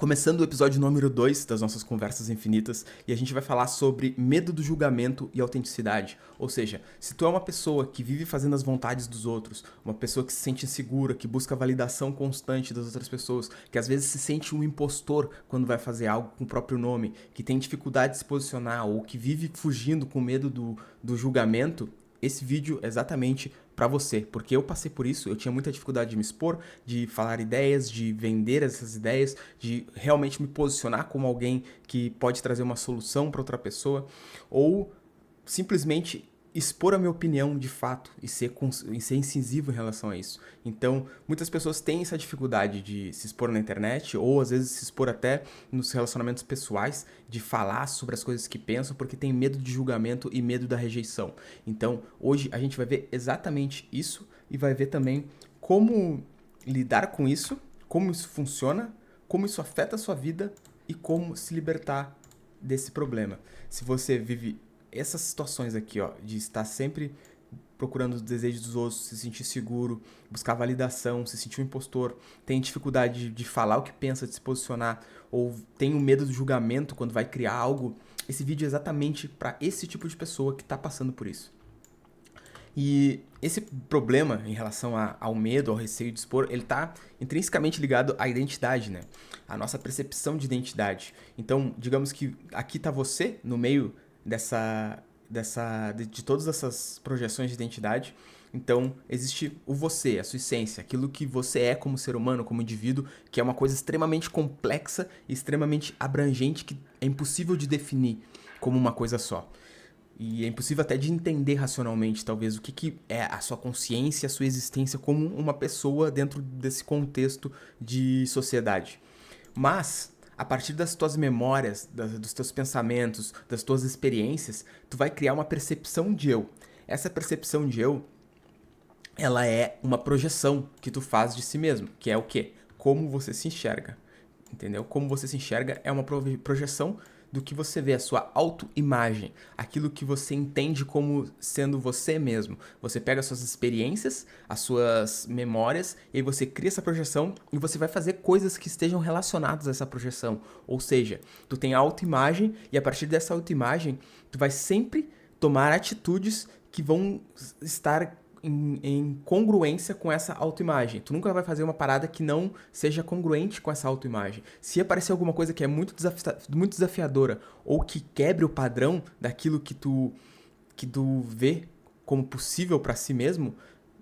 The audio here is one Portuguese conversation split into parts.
Começando o episódio número 2 das nossas Conversas Infinitas, e a gente vai falar sobre medo do julgamento e autenticidade. Ou seja, se tu é uma pessoa que vive fazendo as vontades dos outros, uma pessoa que se sente insegura, que busca validação constante das outras pessoas, que às vezes se sente um impostor quando vai fazer algo com o próprio nome, que tem dificuldade de se posicionar ou que vive fugindo com medo do julgamento, esse vídeo é exatamente para você, porque eu passei por isso, eu tinha muita dificuldade de me expor, de falar ideias, de vender essas ideias, de realmente me posicionar como alguém que pode trazer uma solução para outra pessoa, ou simplesmente expor a minha opinião de fato e ser incisivo em relação a isso. Então, muitas pessoas têm essa dificuldade de se expor na internet ou às vezes se expor até nos relacionamentos pessoais, de falar sobre as coisas que pensam porque tem medo de julgamento e medo da rejeição. Então, hoje a gente vai ver exatamente isso e vai ver também como lidar com isso, como isso funciona, como isso afeta a sua vida e como se libertar desse problema. Se você vive essas situações aqui, ó, de estar sempre procurando os desejos dos outros, se sentir seguro, buscar validação, se sentir um impostor, tem dificuldade de falar o que pensa, de se posicionar, ou tem o medo do julgamento quando vai criar algo, esse vídeo é exatamente para esse tipo de pessoa que está passando por isso. E esse problema em relação ao medo, ao receio de expor, ele está intrinsecamente ligado à identidade, né? A nossa percepção de identidade. Então, digamos que aqui está você no meio de todas essas projeções de identidade. Então, existe o você, a sua essência, aquilo que você é como ser humano, como indivíduo, que é uma coisa extremamente complexa e extremamente abrangente, que é impossível de definir como uma coisa só. E é impossível até de entender racionalmente, talvez, o que é a sua consciência, a sua existência como uma pessoa dentro desse contexto de sociedade. Mas, a partir das tuas memórias, dos teus pensamentos, das tuas experiências, tu vai criar uma percepção de eu. Essa percepção de eu, ela é uma projeção que tu faz de si mesmo, que é o quê? Como você se enxerga, entendeu? Como você se enxerga é uma projeção do que você vê, a sua autoimagem, aquilo que você entende como sendo você mesmo. Você pega as suas experiências, as suas memórias, e aí você cria essa projeção e você vai fazer coisas que estejam relacionadas a essa projeção. Ou seja, tu tem a autoimagem e a partir dessa autoimagem, tu vai sempre tomar atitudes que vão estar em congruência com essa autoimagem. Tu nunca vai fazer uma parada que não seja congruente com essa autoimagem. Se aparecer alguma coisa que é muito desafiadora ou que quebre o padrão daquilo que tu vê como possível para si mesmo,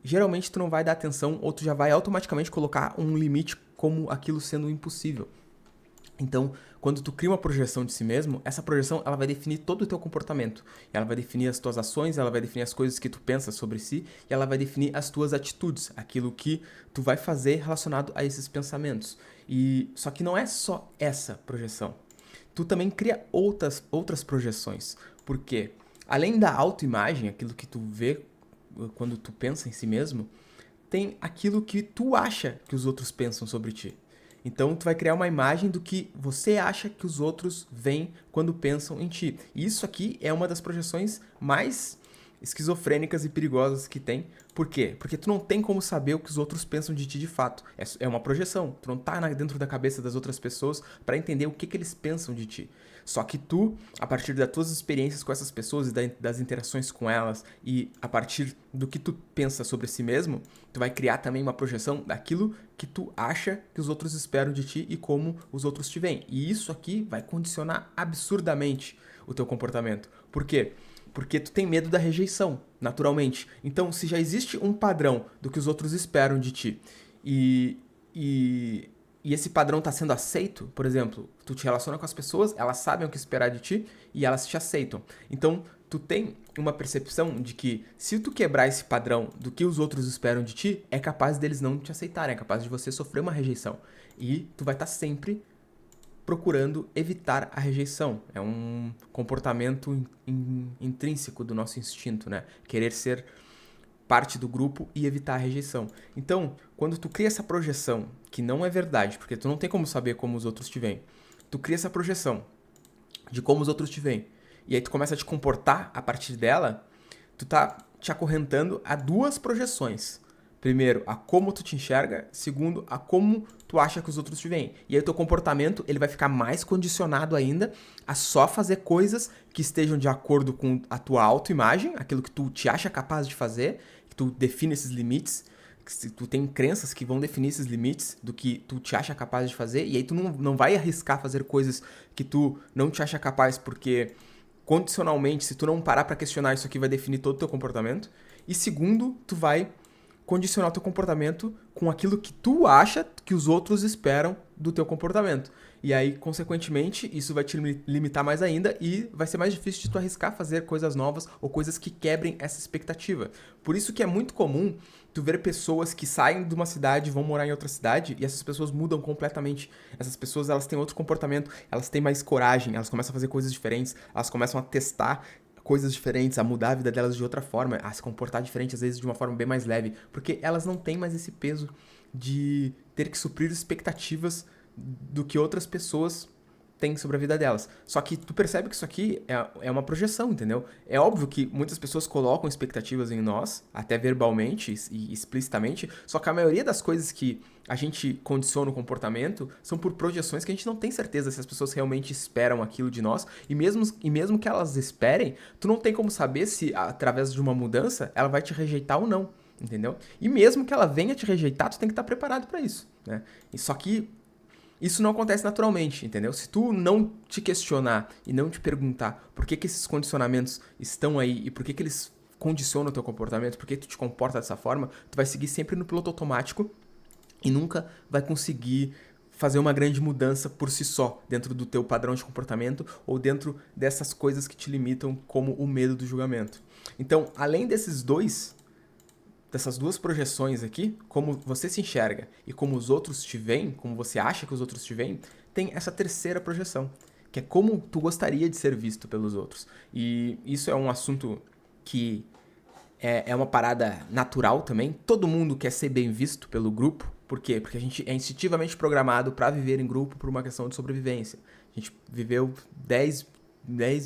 geralmente tu não vai dar atenção ou tu já vai automaticamente colocar um limite como aquilo sendo impossível. Então, quando tu cria uma projeção de si mesmo, essa projeção ela vai definir todo o teu comportamento. Ela vai definir as tuas ações, ela vai definir as coisas que tu pensas sobre si, e ela vai definir as tuas atitudes, aquilo que tu vai fazer relacionado a esses pensamentos. E só que não é só essa projeção. Tu também cria outras projeções. Por quê? Além da autoimagem, aquilo que tu vê quando tu pensa em si mesmo, tem aquilo que tu acha que os outros pensam sobre ti. Então, tu vai criar uma imagem do que você acha que os outros veem quando pensam em ti. E isso aqui é uma das projeções mais esquizofrênicas e perigosas que tem. Por quê? Porque tu não tem como saber o que os outros pensam de ti de fato. É uma projeção. Tu não tá dentro da cabeça das outras pessoas para entender o que eles pensam de ti. Só que tu, a partir das tuas experiências com essas pessoas e das interações com elas e a partir do que tu pensa sobre si mesmo, tu vai criar também uma projeção daquilo que tu acha que os outros esperam de ti e como os outros te veem. E isso aqui vai condicionar absurdamente o teu comportamento. Por quê? Porque tu tem medo da rejeição, naturalmente. Então, se já existe um padrão do que os outros esperam de ti e esse padrão está sendo aceito, por exemplo, tu te relaciona com as pessoas, elas sabem o que esperar de ti e elas te aceitam. Então, tu tem uma percepção de que se tu quebrar esse padrão do que os outros esperam de ti, é capaz deles não te aceitarem, é capaz de você sofrer uma rejeição. E tu vai estar sempre procurando evitar a rejeição. É um comportamento intrínseco do nosso instinto, né? Querer ser parte do grupo e evitar a rejeição. Então, quando tu cria essa projeção, que não é verdade, porque tu não tem como saber como os outros te veem, tu cria essa projeção de como os outros te veem, e aí tu começa a te comportar a partir dela, tu tá te acorrentando a duas projeções. Primeiro, a como tu te enxerga. Segundo, a como tu acha que os outros te veem. E aí o teu comportamento, ele vai ficar mais condicionado ainda a só fazer coisas que estejam de acordo com a tua autoimagem, aquilo que tu te acha capaz de fazer, que tu define esses limites, que tu tem crenças que vão definir esses limites do que tu te acha capaz de fazer, e aí tu não vai arriscar fazer coisas que tu não te acha capaz, porque condicionalmente, se tu não parar pra questionar, isso aqui vai definir todo o teu comportamento. E segundo, tu vai condicionar o teu comportamento com aquilo que tu acha que os outros esperam do teu comportamento. E aí, consequentemente, isso vai te limitar mais ainda e vai ser mais difícil de tu arriscar fazer coisas novas ou coisas que quebrem essa expectativa. Por isso que é muito comum tu ver pessoas que saem de uma cidade e vão morar em outra cidade e essas pessoas mudam completamente. Essas pessoas, elas têm outro comportamento, elas têm mais coragem, elas começam a fazer coisas diferentes, elas começam a testar coisas diferentes, a mudar a vida delas de outra forma, a se comportar diferente, às vezes de uma forma bem mais leve, porque elas não têm mais esse peso de ter que suprir expectativas do que outras pessoas têm sobre a vida delas. Só que tu percebe que isso aqui é uma projeção, entendeu? É óbvio que muitas pessoas colocam expectativas em nós, até verbalmente e explicitamente, só que a maioria das coisas que a gente condiciona o comportamento são por projeções que a gente não tem certeza se as pessoas realmente esperam aquilo de nós, e mesmo que elas esperem, tu não tem como saber se através de uma mudança ela vai te rejeitar ou não, entendeu? E mesmo que ela venha te rejeitar, tu tem que estar preparado para isso, né? E só que isso não acontece naturalmente, entendeu? Se tu não te questionar e não te perguntar por que esses condicionamentos estão aí e por que eles condicionam o teu comportamento, por que tu te comporta dessa forma, tu vai seguir sempre no piloto automático e nunca vai conseguir fazer uma grande mudança por si só, dentro do teu padrão de comportamento ou dentro dessas coisas que te limitam, como o medo do julgamento. Então, além dessas duas projeções aqui, como você se enxerga e como os outros te veem, como você acha que os outros te veem, tem essa terceira projeção, que é como tu gostaria de ser visto pelos outros. E isso é um assunto que é uma parada natural também. Todo mundo quer ser bem visto pelo grupo. Por quê? Porque a gente é instintivamente programado para viver em grupo por uma questão de sobrevivência. A gente viveu 10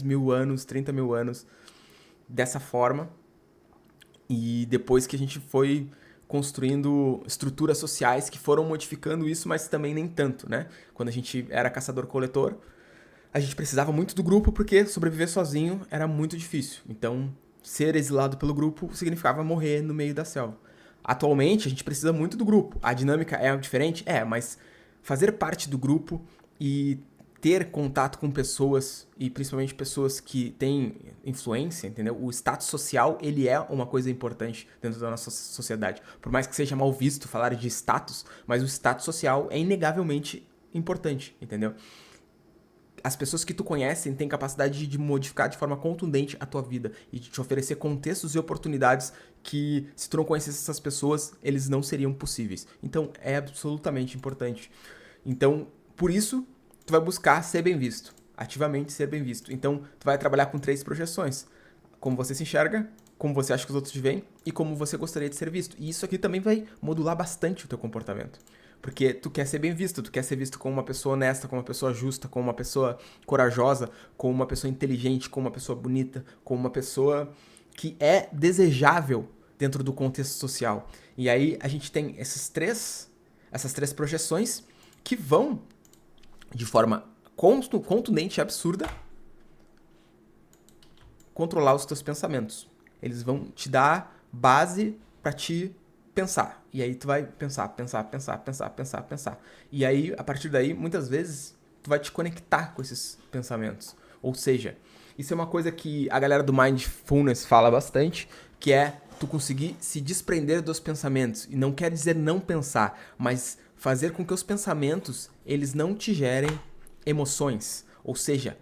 mil anos, 30 mil anos dessa forma. E depois que a gente foi construindo estruturas sociais que foram modificando isso, mas também nem tanto, né? Quando a gente era caçador-coletor, a gente precisava muito do grupo porque sobreviver sozinho era muito difícil. Então, ser exilado pelo grupo significava morrer no meio da selva. Atualmente, a gente precisa muito do grupo. A dinâmica é diferente? É, mas fazer parte do grupo e ter contato com pessoas, e principalmente pessoas que têm influência, entendeu? O status social, ele é uma coisa importante dentro da nossa sociedade. Por mais que seja mal visto falar de status, mas o status social é inegavelmente importante, entendeu? As pessoas que tu conhece têm capacidade de modificar de forma contundente a tua vida e de te oferecer contextos e oportunidades que, se tu não conhecesse essas pessoas, eles não seriam possíveis. Então, é absolutamente importante. Então, por isso, tu vai buscar ser bem visto, ativamente ser bem visto. Então, tu vai trabalhar com 3 projeções: como você se enxerga, como você acha que os outros te veem e como você gostaria de ser visto. E isso aqui também vai modular bastante o teu comportamento. Porque tu quer ser bem visto, tu quer ser visto como uma pessoa honesta, como uma pessoa justa, como uma pessoa corajosa, como uma pessoa inteligente, como uma pessoa bonita, como uma pessoa que é desejável dentro do contexto social. E aí a gente tem essas três projeções que vão, de forma contundente e absurda, controlar os teus pensamentos. Eles vão te dar base para te pensar. E aí tu vai pensar. E aí, a partir daí, muitas vezes, tu vai te conectar com esses pensamentos. Ou seja, isso é uma coisa que a galera do Mindfulness fala bastante, que é tu conseguir se desprender dos pensamentos. E não quer dizer não pensar, mas fazer com que os pensamentos, eles não te gerem emoções. Ou seja,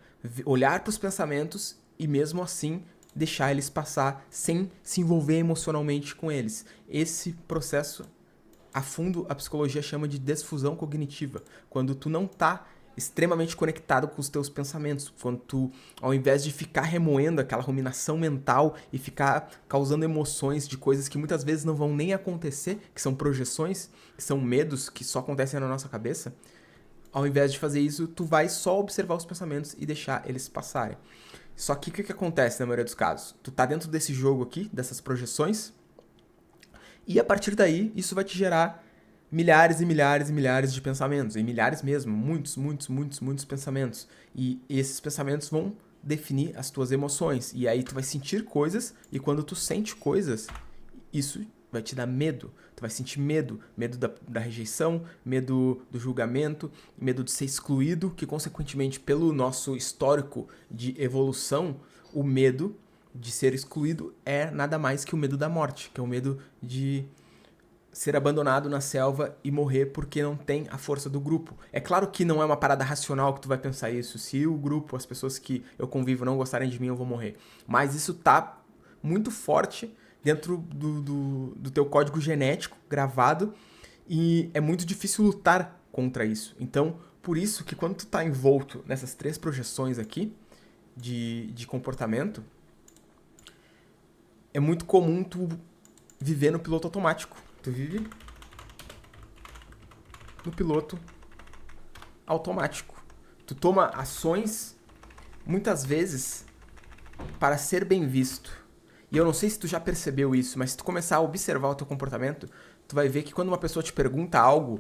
olhar para os pensamentos e mesmo assim deixar eles passar sem se envolver emocionalmente com eles. Esse processo, a fundo, a psicologia chama de desfusão cognitiva. Quando tu não tá extremamente conectado com os teus pensamentos. Quando tu, ao invés de ficar remoendo aquela ruminação mental e ficar causando emoções de coisas que muitas vezes não vão nem acontecer, que são projeções, que são medos que só acontecem na nossa cabeça, ao invés de fazer isso, tu vai só observar os pensamentos e deixar eles passarem. Só que o que acontece na maioria dos casos? Tu tá dentro desse jogo aqui, dessas projeções, e a partir daí, isso vai te gerar milhares e milhares e milhares de pensamentos, e milhares mesmo, muitos, muitos, muitos, muitos pensamentos. E esses pensamentos vão definir as tuas emoções. E aí tu vai sentir coisas, e quando tu sente coisas, isso vai te dar medo. Tu vai sentir medo. Medo da rejeição, medo do julgamento, medo de ser excluído, que consequentemente, pelo nosso histórico de evolução, o medo de ser excluído é nada mais que o medo da morte, que é o medo de ser abandonado na selva e morrer porque não tem a força do grupo. É claro que não é uma parada racional que tu vai pensar isso. Se o grupo, as pessoas que eu convivo não gostarem de mim, eu vou morrer. Mas isso tá muito forte dentro do teu código genético gravado e é muito difícil lutar contra isso. Então, por isso que quando tu tá envolto nessas 3 projeções aqui de comportamento, é muito comum tu viver no piloto automático. Tu vive no piloto automático. Tu toma ações, muitas vezes, para ser bem visto. E eu não sei se tu já percebeu isso, mas se tu começar a observar o teu comportamento, tu vai ver que quando uma pessoa te pergunta algo,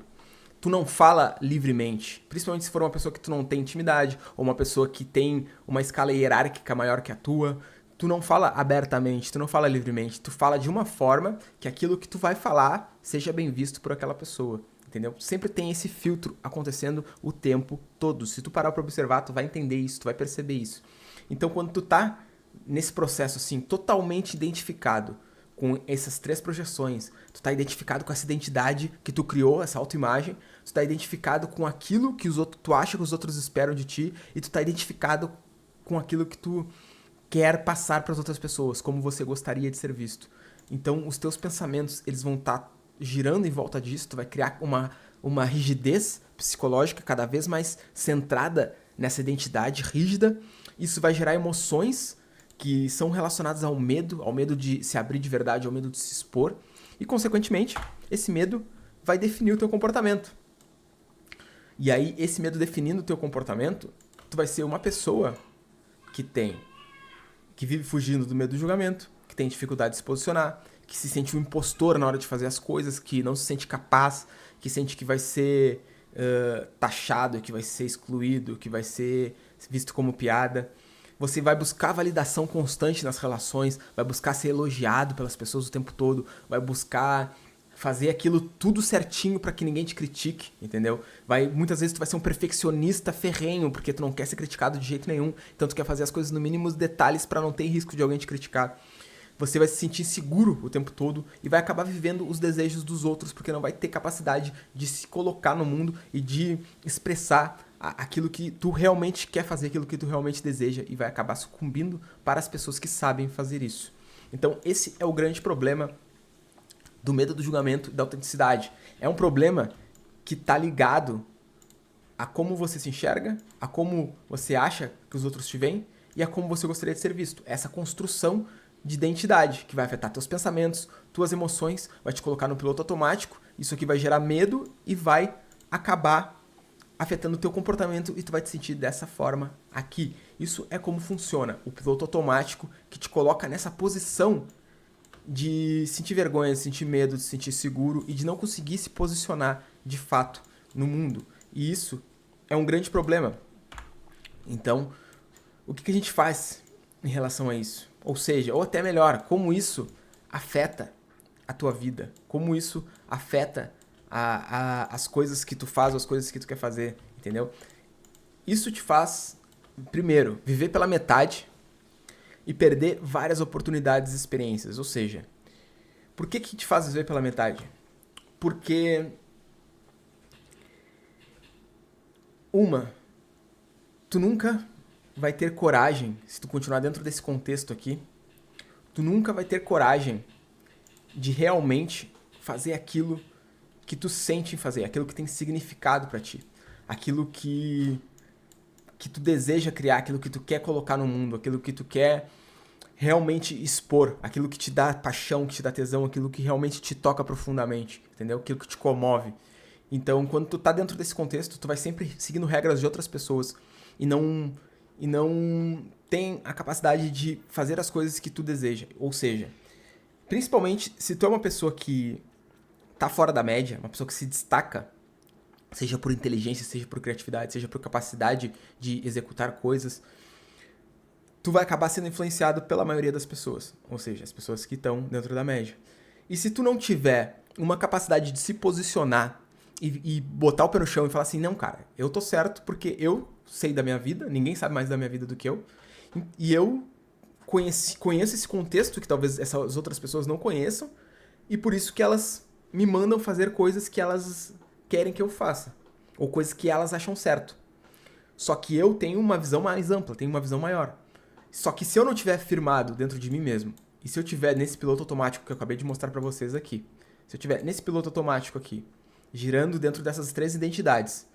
tu não fala livremente. Principalmente se for uma pessoa que tu não tem intimidade, ou uma pessoa que tem uma escala hierárquica maior que a tua. Tu não fala abertamente, tu não fala livremente, tu fala de uma forma que aquilo que tu vai falar seja bem visto por aquela pessoa, entendeu? Sempre tem esse filtro acontecendo o tempo todo. Se tu parar pra observar, tu vai entender isso, tu vai perceber isso. Então, quando tu tá nesse processo, assim, totalmente identificado com essas 3 projeções, tu tá identificado com essa identidade que tu criou, essa autoimagem, tu tá identificado com aquilo que tu acha que os outros esperam de ti, e tu tá identificado com aquilo que tu quer passar para as outras pessoas, como você gostaria de ser visto. Então, os teus pensamentos, eles vão estar girando em volta disso, tu vai criar uma rigidez psicológica cada vez mais centrada nessa identidade rígida. Isso vai gerar emoções que são relacionadas ao medo de se abrir de verdade, ao medo de se expor. E, consequentemente, esse medo vai definir o teu comportamento. E aí, esse medo definindo o teu comportamento, tu vai ser uma pessoa que vive fugindo do medo do julgamento, que tem dificuldade de se posicionar, que se sente um impostor na hora de fazer as coisas, que não se sente capaz, que sente que vai ser taxado, que vai ser excluído, que vai ser visto como piada. Você vai buscar validação constante nas relações, vai buscar ser elogiado pelas pessoas o tempo todo, vai buscar fazer aquilo tudo certinho para que ninguém te critique, entendeu? Muitas vezes tu vai ser um perfeccionista ferrenho, porque tu não quer ser criticado de jeito nenhum, então tu quer fazer as coisas no mínimo detalhes para não ter risco de alguém te criticar. Você vai se sentir seguro o tempo todo e vai acabar vivendo os desejos dos outros, porque não vai ter capacidade de se colocar no mundo e de expressar aquilo que tu realmente quer fazer, aquilo que tu realmente deseja, e vai acabar sucumbindo para as pessoas que sabem fazer isso. Então esse é o grande problema do medo do julgamento e da autenticidade. É um problema que está ligado a como você se enxerga, a como você acha que os outros te veem e a como você gostaria de ser visto. Essa construção de identidade que vai afetar teus pensamentos, tuas emoções, vai te colocar no piloto automático. Isso aqui vai gerar medo e vai acabar afetando o teu comportamento e tu vai te sentir dessa forma aqui. Isso é como funciona o piloto automático, que te coloca nessa posição de sentir vergonha, de sentir medo, de se sentir seguro e de não conseguir se posicionar de fato no mundo. E isso é um grande problema. Então, o que a gente faz em relação a isso? Ou seja, ou até melhor, como isso afeta a tua vida? Como isso afeta as coisas que tu faz, as coisas que tu quer fazer, entendeu? Isso te faz, primeiro, viver pela metade e perder várias oportunidades e experiências. Ou seja, por que te faz viver pela metade? Porque tu nunca vai ter coragem, se tu continuar dentro desse contexto aqui, tu nunca vai ter coragem de realmente fazer aquilo que tu sente em fazer, aquilo que tem significado pra ti, aquilo que tu deseja criar, aquilo que tu quer colocar no mundo, aquilo que tu quer realmente expor, aquilo que te dá paixão, que te dá tesão, aquilo que realmente te toca profundamente, entendeu? Aquilo que te comove. Então, quando tu tá dentro desse contexto, tu vai sempre seguindo regras de outras pessoas e não tem a capacidade de fazer as coisas que tu deseja. Ou seja, principalmente se tu é uma pessoa que tá fora da média, uma pessoa que se destaca, seja por inteligência, seja por criatividade, seja por capacidade de executar coisas, tu vai acabar sendo influenciado pela maioria das pessoas, ou seja, as pessoas que estão dentro da média. E se tu não tiver uma capacidade de se posicionar e botar o pé no chão e falar assim, não, cara, eu tô certo porque eu sei da minha vida, ninguém sabe mais da minha vida do que eu, e eu conheço esse contexto que talvez essas outras pessoas não conheçam, e por isso que elas me mandam fazer coisas que elas querem que eu faça, ou coisas que elas acham certo. Só que eu tenho uma visão mais ampla, tenho uma visão maior. Só que se eu não tiver firmado dentro de mim mesmo, e se eu tiver nesse piloto automático que eu acabei de mostrar pra vocês aqui, se eu tiver nesse piloto automático aqui, girando dentro dessas 3 identidades,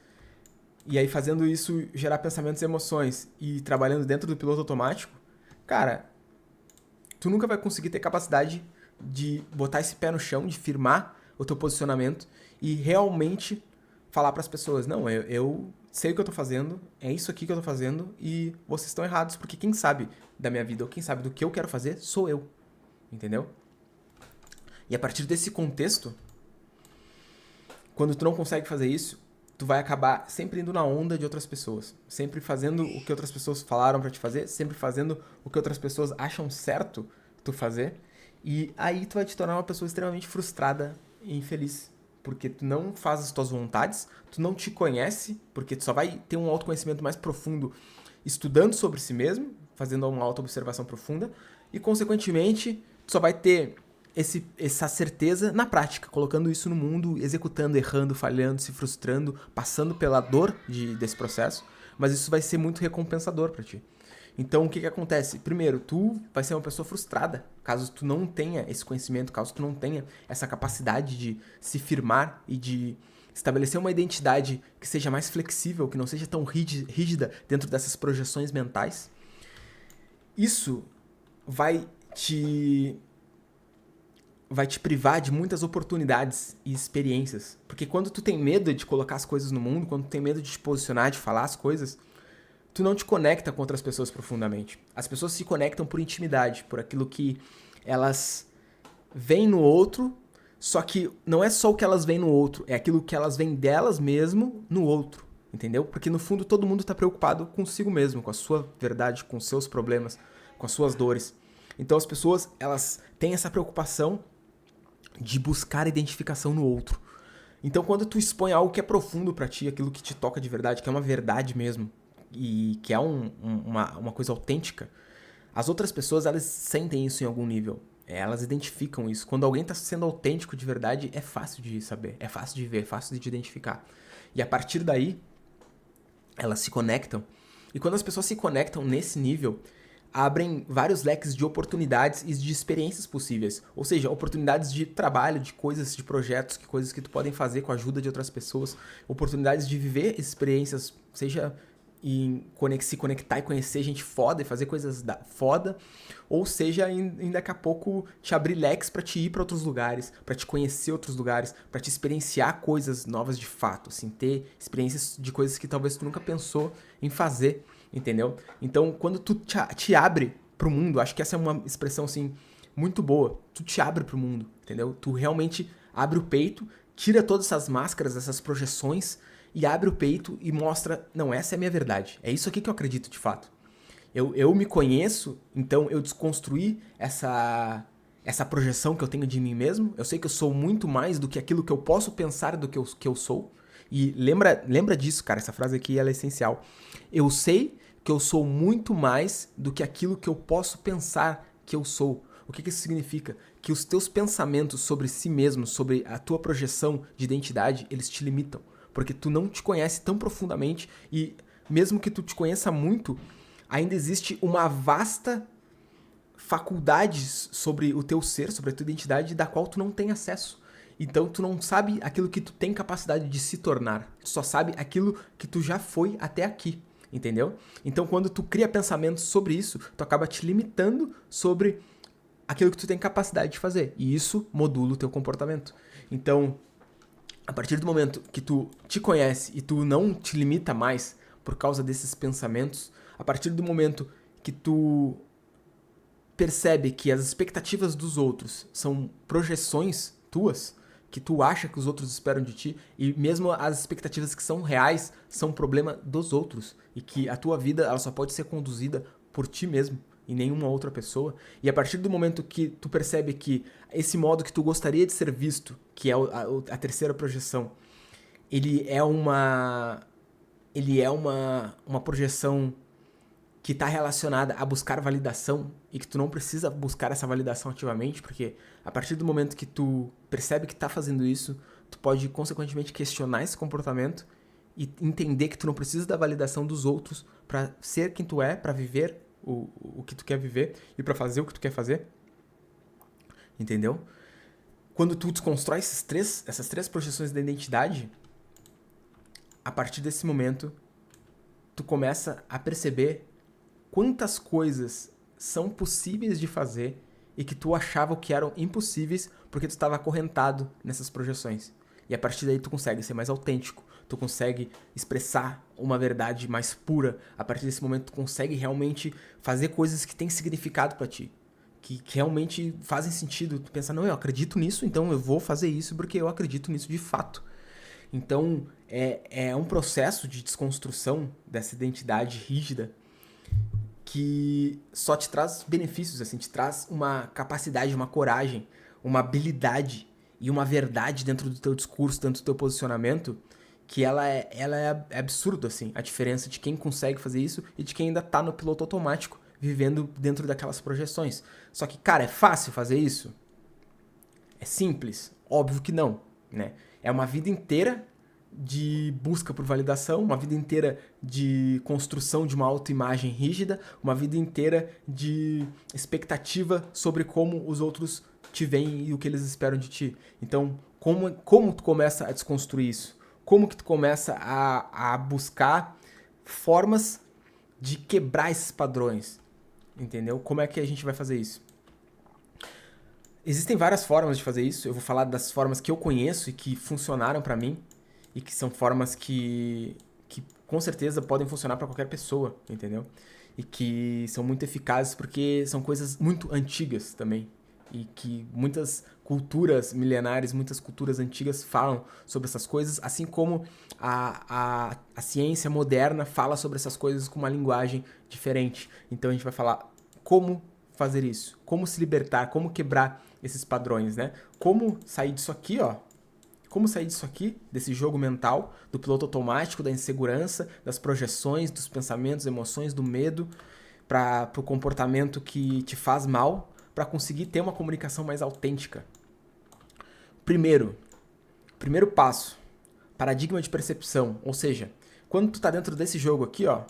e aí fazendo isso gerar pensamentos e emoções, e trabalhando dentro do piloto automático, cara, tu nunca vai conseguir ter capacidade de botar esse pé no chão, de firmar o teu posicionamento e realmente falar pras pessoas, não, eu sei o que eu tô fazendo, é isso aqui que eu tô fazendo e vocês estão errados, porque quem sabe da minha vida ou quem sabe do que eu quero fazer sou eu, entendeu? E a partir desse contexto, quando tu não consegue fazer isso, tu vai acabar sempre indo na onda de outras pessoas, sempre fazendo o que outras pessoas falaram pra te fazer, sempre fazendo o que outras pessoas acham certo tu fazer, e aí tu vai te tornar uma pessoa extremamente frustrada e infeliz, porque tu não faz as tuas vontades, tu não te conhece, porque tu só vai ter um autoconhecimento mais profundo estudando sobre si mesmo, fazendo uma autoobservação profunda, e consequentemente tu só vai ter essa certeza na prática, colocando isso no mundo, executando, errando, falhando, se frustrando, passando pela dor desse processo, mas isso vai ser muito recompensador pra ti. Então, o que que acontece? Primeiro, tu vai ser uma pessoa frustrada, caso tu não tenha esse conhecimento, caso tu não tenha essa capacidade de se firmar e de estabelecer uma identidade que seja mais flexível, que não seja tão rígida dentro dessas projeções mentais. Isso vai te privar de muitas oportunidades e experiências. Porque quando tu tem medo de colocar as coisas no mundo, quando tu tem medo de te posicionar, de falar as coisas, tu não te conecta com outras pessoas profundamente. As pessoas se conectam por intimidade, por aquilo que elas veem no outro, só que não é só o que elas veem no outro, é aquilo que elas veem delas mesmo no outro, entendeu? Porque no fundo todo mundo está preocupado consigo mesmo, com a sua verdade, com os seus problemas, com as suas dores. Então as pessoas, elas têm essa preocupação de buscar identificação no outro. Então quando tu expõe algo que é profundo pra ti, aquilo que te toca de verdade, que é uma verdade mesmo, e que é uma coisa autêntica, as outras pessoas, elas sentem isso em algum nível. Elas identificam isso. Quando alguém tá sendo autêntico de verdade, é fácil de saber, é fácil de ver, é fácil de identificar. E a partir daí, elas se conectam. E quando as pessoas se conectam nesse nível, abrem vários leques de oportunidades e de experiências possíveis. Ou seja, oportunidades de trabalho, de coisas, de projetos, coisas que tu podem fazer com a ajuda de outras pessoas. Oportunidades de viver experiências, seja em se conectar e conhecer gente foda e fazer coisas foda, ou seja, em daqui a pouco te abrir leques pra te ir pra outros lugares, pra te conhecer outros lugares, pra te experienciar coisas novas de fato, assim, ter experiências de coisas que talvez tu nunca pensou em fazer, entendeu? Então, quando tu te abre pro mundo, acho que essa é uma expressão, assim, muito boa, tu te abre pro mundo, entendeu? Tu realmente abre o peito, tira todas essas máscaras, essas projeções, e abre o peito e mostra, não, essa é a minha verdade, é isso aqui que eu acredito de fato. Eu me conheço, então eu desconstruí essa projeção que eu tenho de mim mesmo, eu sei que eu sou muito mais do que aquilo que eu posso pensar do que eu sou, e lembra disso, cara, essa frase aqui ela é essencial. Eu sei que eu sou muito mais do que aquilo que eu posso pensar que eu sou. O que isso significa? Que os teus pensamentos sobre si mesmo, sobre a tua projeção de identidade, eles te limitam. Porque tu não te conhece tão profundamente e mesmo que tu te conheça muito, ainda existe uma vasta faculdade sobre o teu ser, sobre a tua identidade, da qual tu não tem acesso. Então tu não sabe aquilo que tu tem capacidade de se tornar. Tu só sabe aquilo que tu já foi até aqui, entendeu? Então quando tu cria pensamentos sobre isso, tu acaba te limitando sobre aquilo que tu tem capacidade de fazer. E isso modula o teu comportamento. Então, a partir do momento que tu te conhece e tu não te limita mais por causa desses pensamentos, a partir do momento que tu percebe que as expectativas dos outros são projeções tuas, que tu acha que os outros esperam de ti, e mesmo as expectativas que são reais são problema dos outros, e que a tua vida ela só pode ser conduzida por ti mesmo e nenhuma outra pessoa. E a partir do momento que tu percebe que esse modo que tu gostaria de ser visto, que é a terceira projeção, ele é uma projeção que está relacionada a buscar validação e que tu não precisa buscar essa validação ativamente, porque a partir do momento que tu percebe que está fazendo isso, tu pode consequentemente questionar esse comportamento e entender que tu não precisa da validação dos outros para ser quem tu é, para viver o que tu quer viver e para fazer o que tu quer fazer. Entendeu? Quando tu desconstrói essas três projeções da identidade, a partir desse momento, tu começa a perceber quantas coisas são possíveis de fazer e que tu achava que eram impossíveis porque tu estava acorrentado nessas projeções. E a partir daí tu consegue ser mais autêntico, tu consegue expressar uma verdade mais pura. A partir desse momento tu consegue realmente fazer coisas que têm significado pra ti, que realmente fazem sentido. Tu pensa, não, eu acredito nisso, então eu vou fazer isso porque eu acredito nisso de fato. Então é um processo de desconstrução dessa identidade rígida que só te traz benefícios, assim, te traz uma capacidade, uma coragem, uma habilidade e uma verdade dentro do teu discurso, dentro do teu posicionamento, que ela é absurdo, assim, a diferença de quem consegue fazer isso e de quem ainda tá no piloto automático, vivendo dentro daquelas projeções. Só que, cara, é fácil fazer isso? É simples? Óbvio que não, né? É uma vida inteira de busca por validação, uma vida inteira de construção de uma autoimagem rígida, uma vida inteira de expectativa sobre como os outros te veem e o que eles esperam de ti. Então, como tu começa a desconstruir isso? Como que tu começa a buscar formas de quebrar esses padrões? Entendeu? Como é que a gente vai fazer isso? Existem várias formas de fazer isso. Eu vou falar das formas que eu conheço e que funcionaram pra mim. E que são formas que com certeza podem funcionar para qualquer pessoa, entendeu? E que são muito eficazes porque são coisas muito antigas também. E que muitas culturas milenares, muitas culturas antigas falam sobre essas coisas, assim como a ciência moderna fala sobre essas coisas com uma linguagem diferente. Então a gente vai falar como fazer isso, como se libertar, como quebrar esses padrões, né? Como sair disso aqui, ó. Como sair disso aqui, desse jogo mental, do piloto automático, da insegurança, das projeções, dos pensamentos, emoções, do medo, para o comportamento que te faz mal, para conseguir ter uma comunicação mais autêntica. Primeiro passo, paradigma de percepção. Ou seja, quando tu tá dentro desse jogo aqui, ó,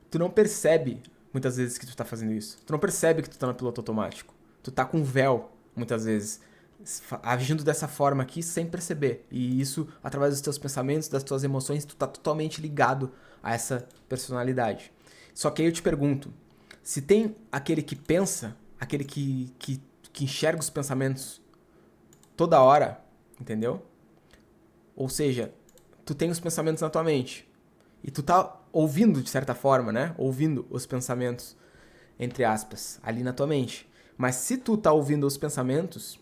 tu não percebe muitas vezes que tu tá fazendo isso. Tu não percebe que tu tá no piloto automático. Tu tá com véu, muitas vezes, agindo dessa forma aqui sem perceber. E isso, através dos teus pensamentos, das tuas emoções, tu tá totalmente ligado a essa personalidade. Só que aí eu te pergunto, se tem aquele que pensa, aquele que enxerga os pensamentos toda hora, entendeu? Ou seja, tu tem os pensamentos na tua mente e tu tá ouvindo de certa forma, né? Ouvindo os pensamentos, entre aspas, ali na tua mente. Mas se tu tá ouvindo os pensamentos,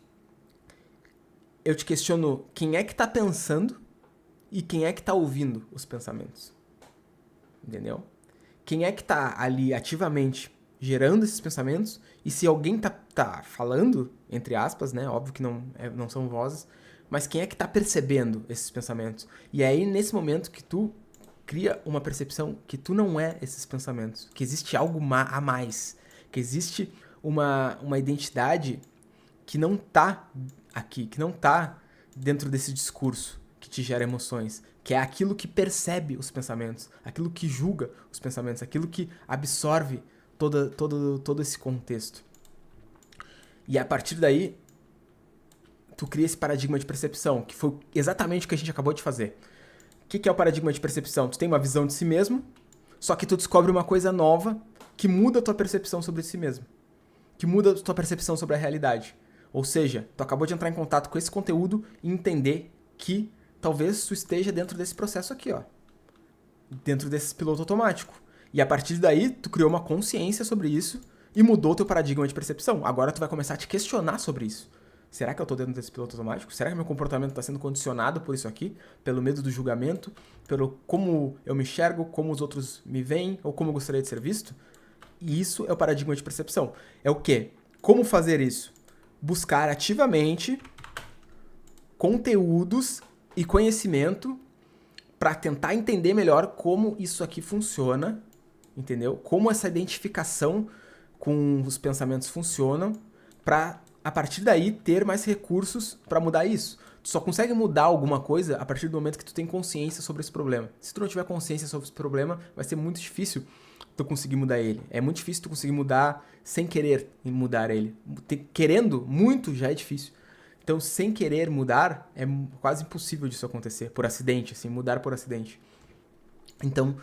eu te questiono quem é que tá pensando e quem é que tá ouvindo os pensamentos. Entendeu? Quem é que tá ali ativamente gerando esses pensamentos e se alguém tá falando, entre aspas, né? Óbvio que não são vozes, mas quem é que tá percebendo esses pensamentos? E é aí, nesse momento, que tu cria uma percepção que tu não é esses pensamentos, que existe algo a mais, que existe uma identidade que não tá aqui, que não tá dentro desse discurso que te gera emoções, que é aquilo que percebe os pensamentos, aquilo que julga os pensamentos, aquilo que absorve todo esse contexto. E a partir daí, tu cria esse paradigma de percepção, que foi exatamente o que a gente acabou de fazer. O que é o paradigma de percepção? Tu tem uma visão de si mesmo, só que tu descobre uma coisa nova que muda a tua percepção sobre si mesmo, que muda a tua percepção sobre a realidade. Ou seja, tu acabou de entrar em contato com esse conteúdo e entender que talvez tu esteja dentro desse processo aqui, ó. Dentro desse piloto automático. E a partir daí, tu criou uma consciência sobre isso e mudou teu paradigma de percepção. Agora tu vai começar a te questionar sobre isso. Será que eu tô dentro desse piloto automático? Será que meu comportamento está sendo condicionado por isso aqui? Pelo medo do julgamento? Pelo como eu me enxergo, como os outros me veem, ou como eu gostaria de ser visto? E isso é o paradigma de percepção. É o quê? Como fazer isso? Buscar ativamente conteúdos e conhecimento para tentar entender melhor como isso aqui funciona, entendeu? Como essa identificação com os pensamentos funcionam, para a partir daí ter mais recursos para mudar isso. Tu só consegue mudar alguma coisa a partir do momento que tu tem consciência sobre esse problema. Se tu não tiver consciência sobre esse problema, vai ser muito difícil tu conseguir mudar ele. É muito difícil tu conseguir mudar sem querer mudar ele. Querendo muito já é difícil. Então, sem querer mudar, é quase impossível disso acontecer, por acidente, assim, mudar por acidente. Então,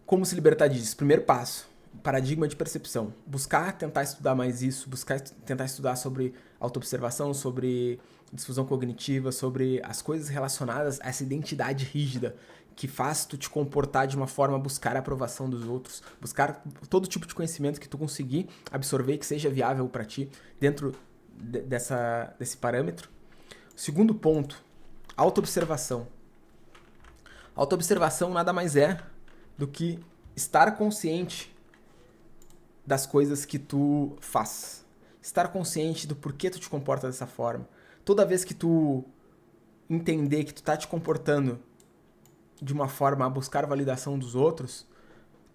como se libertar disso? Primeiro passo, paradigma de percepção. Buscar tentar estudar mais isso, buscar tentar estudar sobre autoobservação, sobre difusão cognitiva, sobre as coisas relacionadas a essa identidade rígida que faz tu te comportar de uma forma a buscar a aprovação dos outros, buscar todo tipo de conhecimento que tu conseguir absorver que seja viável para ti dentro desse parâmetro. Segundo ponto, autoobservação. Autoobservação nada mais é do que estar consciente das coisas que tu faz. Estar consciente do porquê tu te comporta dessa forma. Toda vez que tu entender que tu tá te comportando de uma forma a buscar validação dos outros,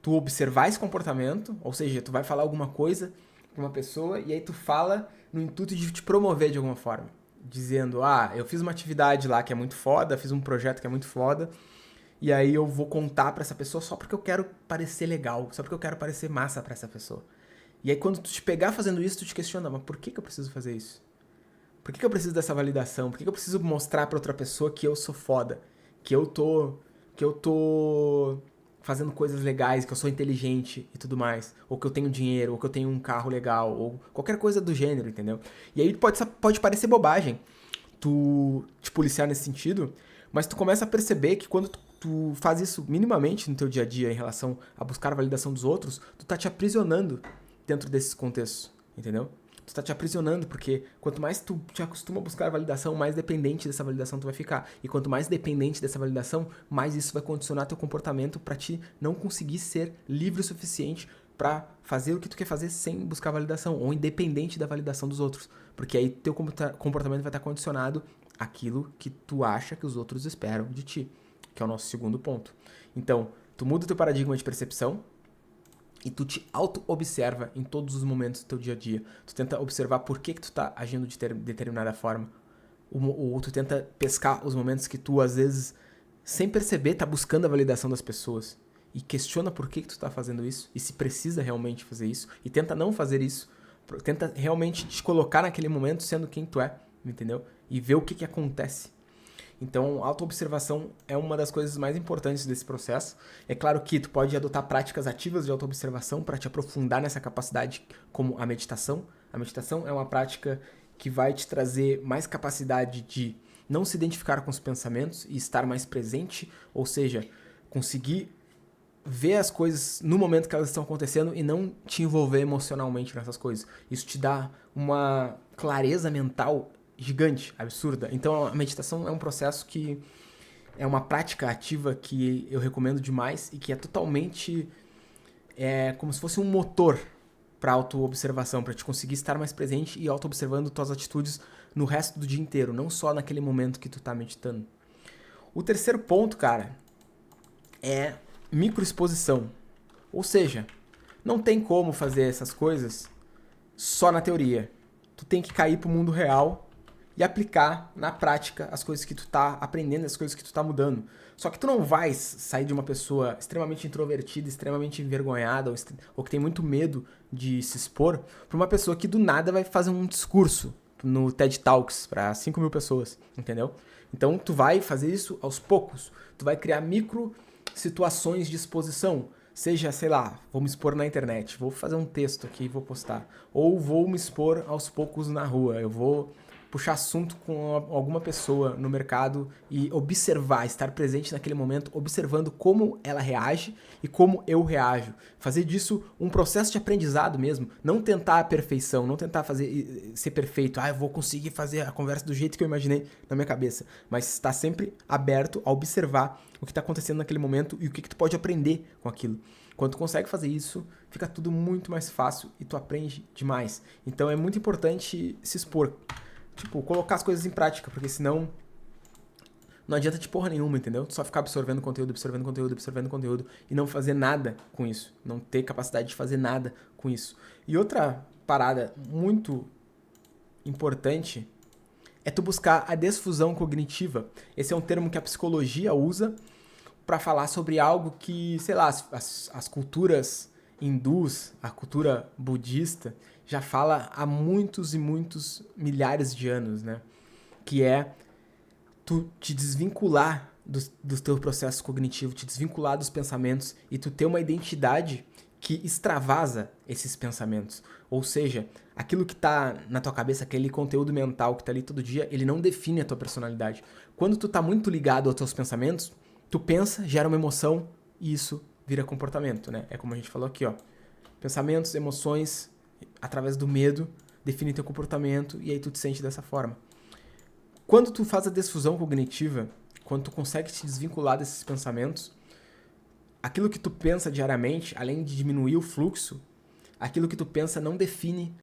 tu observar esse comportamento, ou seja, tu vai falar alguma coisa pra uma pessoa e aí tu fala no intuito de te promover de alguma forma. Dizendo, eu fiz uma atividade lá que é muito foda, fiz um projeto que é muito foda, e aí eu vou contar pra essa pessoa só porque eu quero parecer legal, só porque eu quero parecer massa pra essa pessoa. E aí quando tu te pegar fazendo isso, tu te questiona, mas por que eu preciso fazer isso? Por que eu preciso dessa validação? Por que eu preciso mostrar pra outra pessoa que eu sou foda? Que eu tô fazendo coisas legais, que eu sou inteligente e tudo mais, ou que eu tenho dinheiro, ou que eu tenho um carro legal, ou qualquer coisa do gênero, entendeu? E aí pode parecer bobagem tu te policiar nesse sentido, mas tu começa a perceber que quando tu faz isso minimamente no teu dia a dia em relação a buscar a validação dos outros, tu tá te aprisionando dentro desses contextos, entendeu? Tu tá te aprisionando, porque quanto mais tu te acostuma a buscar a validação, mais dependente dessa validação tu vai ficar. E quanto mais dependente dessa validação, mais isso vai condicionar teu comportamento pra ti não conseguir ser livre o suficiente pra fazer o que tu quer fazer sem buscar validação, ou independente da validação dos outros. Porque aí teu comportamento vai estar condicionado àquilo que tu acha que os outros esperam de ti, que é o nosso segundo ponto. Então, tu muda o teu paradigma de percepção, e tu te auto-observa em todos os momentos do teu dia a dia. Tu tenta observar por que tu tá agindo de determinada forma. Ou tu tenta pescar os momentos que tu, às vezes, sem perceber, tá buscando a validação das pessoas. E questiona por que tu tá fazendo isso. E se precisa realmente fazer isso. E tenta não fazer isso. Tenta realmente te colocar naquele momento sendo quem tu é. Entendeu? E ver o que acontece. Então, autoobservação é uma das coisas mais importantes desse processo. É claro que tu pode adotar práticas ativas de autoobservação para te aprofundar nessa capacidade, como a meditação. A meditação é uma prática que vai te trazer mais capacidade de não se identificar com os pensamentos e estar mais presente, ou seja, conseguir ver as coisas no momento que elas estão acontecendo e não te envolver emocionalmente nessas coisas. Isso te dá uma clareza mental gigante, absurda. Então a meditação é um processo que é uma prática ativa que eu recomendo demais e que é totalmente como se fosse um motor para autoobservação, para te conseguir estar mais presente e autoobservando tuas atitudes no resto do dia inteiro, não só naquele momento que tu tá meditando. O terceiro ponto, cara, é microexposição. Ou seja, não tem como fazer essas coisas só na teoria. Tu tem que cair pro mundo real e aplicar na prática as coisas que tu tá aprendendo, as coisas que tu tá mudando. Só que tu não vai sair de uma pessoa extremamente introvertida, extremamente envergonhada, ou que tem muito medo de se expor, pra uma pessoa que do nada vai fazer um discurso no TED Talks pra 5 mil pessoas, entendeu? Então tu vai fazer isso aos poucos. Tu vai criar micro situações de exposição. Seja, sei lá, vou me expor na internet, vou fazer um texto aqui e vou postar. Ou vou me expor aos poucos na rua, eu vou puxar assunto com alguma pessoa no mercado e observar, estar presente naquele momento, observando como ela reage e como eu reajo. Fazer disso um processo de aprendizado mesmo. Não tentar a perfeição, não tentar ser perfeito. Eu vou conseguir fazer a conversa do jeito que eu imaginei na minha cabeça. Mas estar sempre aberto a observar o que está acontecendo naquele momento e o que tu pode aprender com aquilo. Quando tu consegue fazer isso, fica tudo muito mais fácil e tu aprende demais. Então é muito importante se expor. Tipo, colocar as coisas em prática, porque senão não adianta de porra nenhuma, entendeu? Tu só ficar absorvendo conteúdo, absorvendo conteúdo, absorvendo conteúdo e não fazer nada com isso. Não ter capacidade de fazer nada com isso. E outra parada muito importante é tu buscar a desfusão cognitiva. Esse é um termo que a psicologia usa para falar sobre algo que, sei lá, as culturas hindus, a cultura budista, já fala há muitos e muitos milhares de anos, né? Que é tu te desvincular do teu processo cognitivo, te desvincular dos pensamentos e tu ter uma identidade que extravasa esses pensamentos. Ou seja, aquilo que tá na tua cabeça, aquele conteúdo mental que tá ali todo dia, ele não define a tua personalidade. Quando tu tá muito ligado aos teus pensamentos, tu pensa, gera uma emoção e isso vira comportamento, né? É como a gente falou aqui, ó. Pensamentos, emoções, através do medo, definem teu comportamento e aí tu te sente dessa forma. Quando tu faz a desfusão cognitiva, quando tu consegue te desvincular desses pensamentos, aquilo que tu pensa diariamente, além de diminuir o fluxo, aquilo que tu pensa não define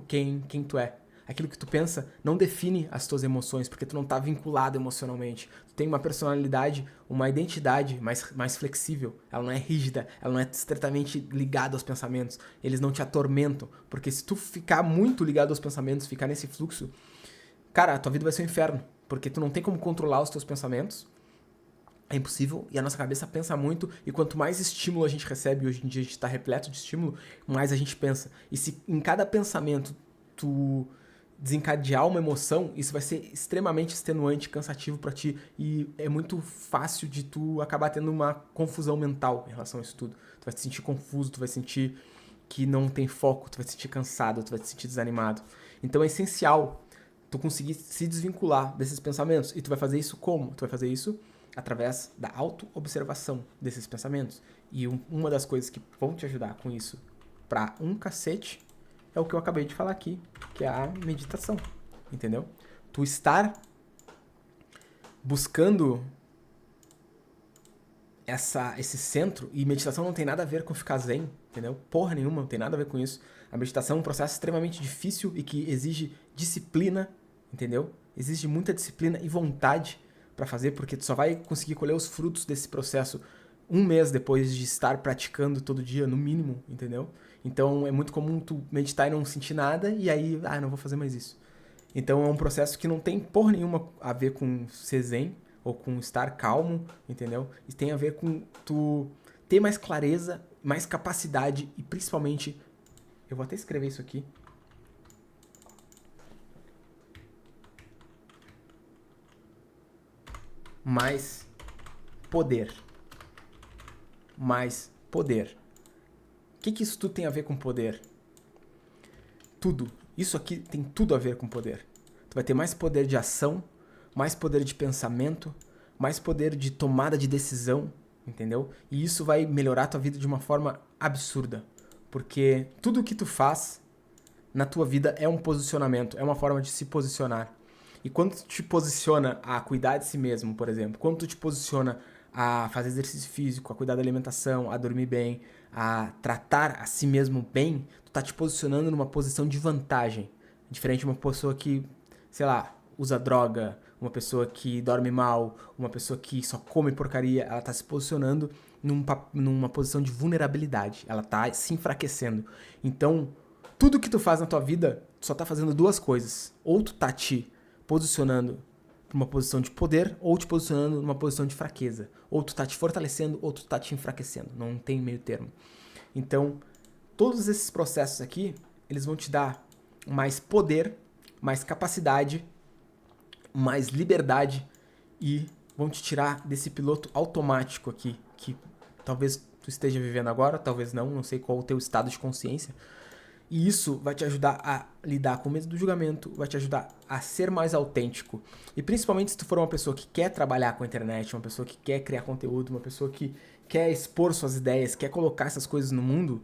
quem tu é. Aquilo que tu pensa não define as tuas emoções, porque tu não tá vinculado emocionalmente. Tu tem uma personalidade, uma identidade mais flexível. Ela não é rígida, ela não é estritamente ligada aos pensamentos. Eles não te atormentam, porque se tu ficar muito ligado aos pensamentos, ficar nesse fluxo, cara, a tua vida vai ser um inferno, porque tu não tem como controlar os teus pensamentos. É impossível, e a nossa cabeça pensa muito, e quanto mais estímulo a gente recebe, hoje em dia a gente está repleto de estímulo, mais a gente pensa. E se em cada pensamento tu desencadear uma emoção, isso vai ser extremamente extenuante, cansativo para ti, e é muito fácil de tu acabar tendo uma confusão mental em relação a isso tudo. Tu vai te sentir confuso, tu vai sentir que não tem foco, tu vai te sentir cansado, tu vai te sentir desanimado. Então é essencial tu conseguir se desvincular desses pensamentos, e tu vai fazer isso como? Tu vai fazer isso através da auto-observação desses pensamentos. E uma das coisas que vão te ajudar com isso pra um cacete é o que eu acabei de falar aqui, que é a meditação, entendeu? Tu estar buscando esse centro, e meditação não tem nada a ver com ficar zen, entendeu? Porra nenhuma, não tem nada a ver com isso. A meditação é um processo extremamente difícil e que exige disciplina, entendeu? Exige muita disciplina e vontade para fazer, porque tu só vai conseguir colher os frutos desse processo um mês depois de estar praticando todo dia, no mínimo, entendeu? Então é muito comum tu meditar e não sentir nada, e aí, não vou fazer mais isso. Então é um processo que não tem porra nenhuma a ver com ser zen, ou com estar calmo, entendeu? E tem a ver com tu ter mais clareza, mais capacidade, e principalmente, eu vou até escrever isso aqui, mais poder. Mais poder. O que isso tudo tem a ver com poder? Tudo. Isso aqui tem tudo a ver com poder. Tu vai ter mais poder de ação, mais poder de pensamento, mais poder de tomada de decisão, entendeu? E isso vai melhorar a tua vida de uma forma absurda. Porque tudo o que tu faz na tua vida é um posicionamento, é uma forma de se posicionar. E quando tu te posiciona a cuidar de si mesmo, por exemplo, quando tu te posiciona a fazer exercício físico, a cuidar da alimentação, a dormir bem, a tratar a si mesmo bem, tu tá te posicionando numa posição de vantagem. Diferente de uma pessoa que, sei lá, usa droga, uma pessoa que dorme mal, uma pessoa que só come porcaria, ela tá se posicionando numa posição de vulnerabilidade. Ela tá se enfraquecendo. Então, tudo que tu faz na tua vida, tu só tá fazendo duas coisas. Ou tu tá te posicionando numa posição de poder, ou te posicionando numa posição de fraqueza. Ou tu tá te fortalecendo, ou tu tá te enfraquecendo. Não tem meio termo. Então, todos esses processos aqui, eles vão te dar mais poder, mais capacidade, mais liberdade e vão te tirar desse piloto automático aqui, que talvez tu esteja vivendo agora, talvez não sei qual o teu estado de consciência. E isso vai te ajudar a lidar com o medo do julgamento, vai te ajudar a ser mais autêntico. E principalmente se tu for uma pessoa que quer trabalhar com a internet, uma pessoa que quer criar conteúdo, uma pessoa que quer expor suas ideias, quer colocar essas coisas no mundo,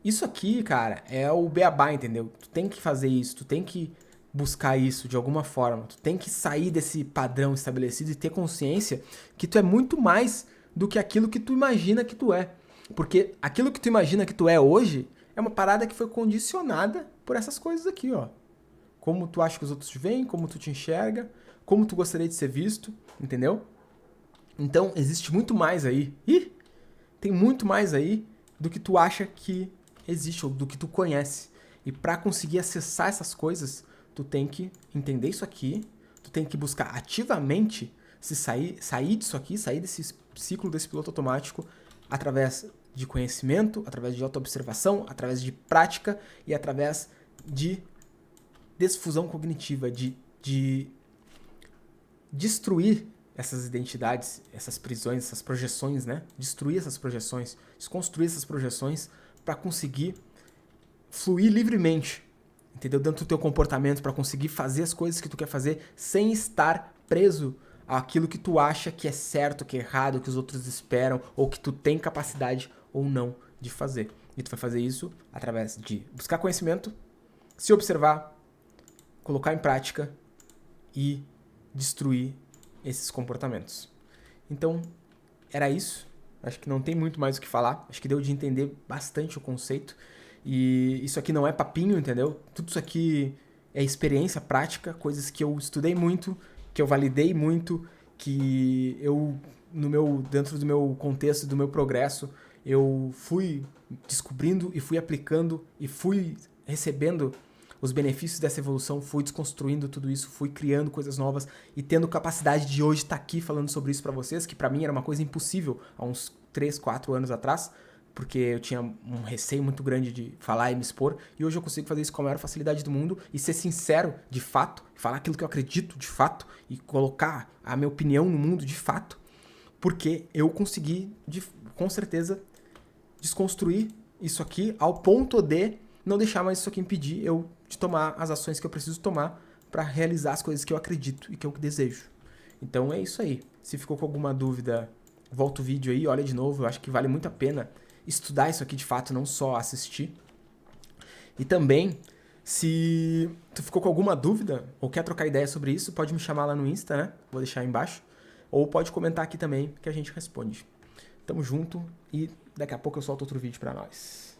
isso aqui, cara, é o beabá, entendeu? Tu tem que fazer isso, tu tem que buscar isso de alguma forma, tu tem que sair desse padrão estabelecido e ter consciência que tu é muito mais do que aquilo que tu imagina que tu é. Porque aquilo que tu imagina que tu é hoje é uma parada que foi condicionada por essas coisas aqui, ó. Como tu acha que os outros te veem, como tu te enxerga, como tu gostaria de ser visto, entendeu? Então, existe muito mais aí. Tem muito mais aí do que tu acha que existe ou do que tu conhece. E para conseguir acessar essas coisas, tu tem que entender isso aqui, tu tem que buscar ativamente se sair disso aqui, sair desse ciclo, desse piloto automático, através de conhecimento, através de autoobservação, através de prática e através de desfusão cognitiva, de destruir essas identidades, essas prisões, essas projeções, né? Destruir essas projeções, desconstruir essas projeções para conseguir fluir livremente, entendeu? Dentro do teu comportamento, para conseguir fazer as coisas que tu quer fazer sem estar preso àquilo que tu acha que é certo, que é errado, que os outros esperam, ou que tu tem capacidade ou não de fazer. E tu vai fazer isso através de buscar conhecimento, se observar, colocar em prática e destruir esses comportamentos. Então, era isso. Acho que não tem muito mais o que falar. Acho que deu de entender bastante o conceito. E isso aqui não é papinho, entendeu? Tudo isso aqui é experiência prática, coisas que eu estudei muito, que eu validei muito, que eu, dentro do meu contexto, do meu progresso, eu fui descobrindo e fui aplicando e fui recebendo os benefícios dessa evolução, fui desconstruindo tudo isso, fui criando coisas novas e tendo capacidade de hoje estar aqui falando sobre isso para vocês, que para mim era uma coisa impossível há uns 3, 4 anos atrás, porque eu tinha um receio muito grande de falar e me expor, e hoje eu consigo fazer isso com a maior facilidade do mundo e ser sincero de fato, falar aquilo que eu acredito de fato e colocar a minha opinião no mundo de fato, porque eu consegui, com certeza, desconstruir isso aqui ao ponto de não deixar mais isso aqui impedir eu de tomar as ações que eu preciso tomar para realizar as coisas que eu acredito e que eu desejo. Então é isso aí. Se ficou com alguma dúvida, volta o vídeo aí, olha de novo. Eu acho que vale muito a pena estudar isso aqui de fato, não só assistir. E também, se tu ficou com alguma dúvida ou quer trocar ideia sobre isso, pode me chamar lá no Insta, né? Vou deixar aí embaixo. Ou pode comentar aqui também que a gente responde. Tamo junto e daqui a pouco eu solto outro vídeo pra nós.